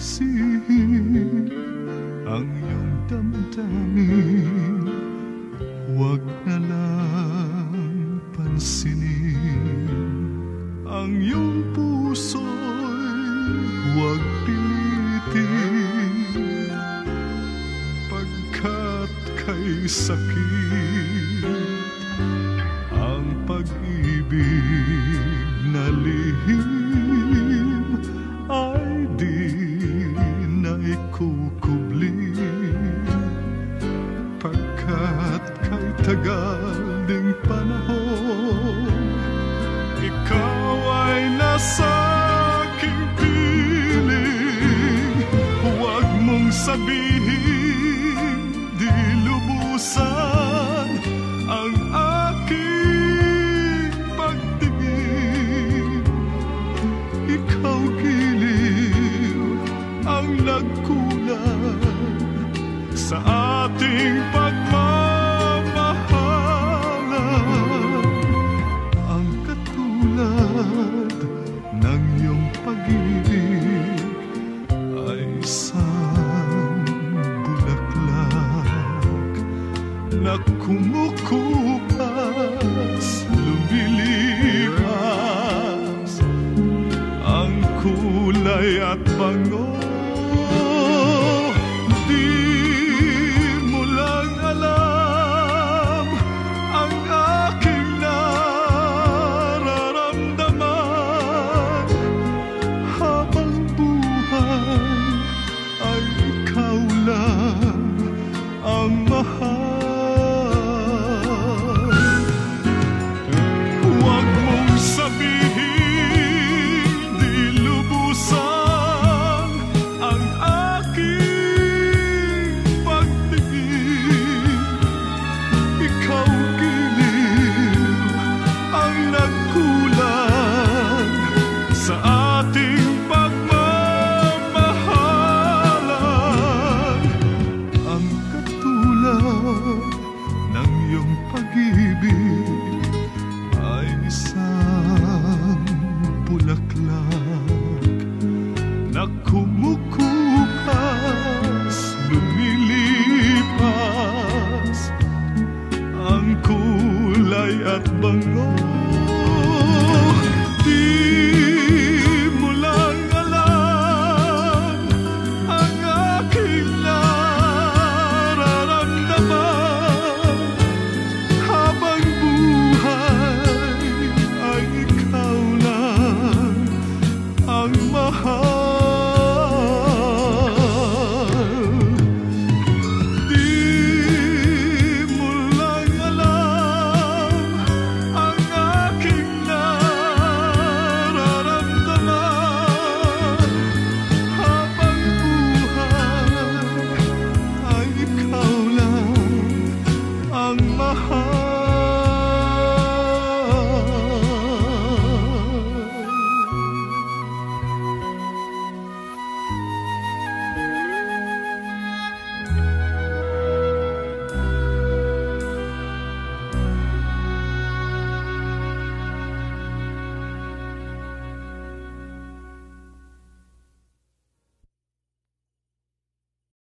sisihin ang iyong damdamin. Huwag na lang pansinin ang iyong puso'y huwag pilitin, pagkat kay sakit ang pag-ibig na lihim ay di na ikukubli, pagkat kay tagal ding panahon ikaw ay nasa aking piling. Huwag mong sabihin di lubusan ang aking pagtingin. Ikaw giliw ang nagkulang sa ating pagmamahalan. Ang katulad ng iyong pag-ibig ay isang bulaklak na kumukup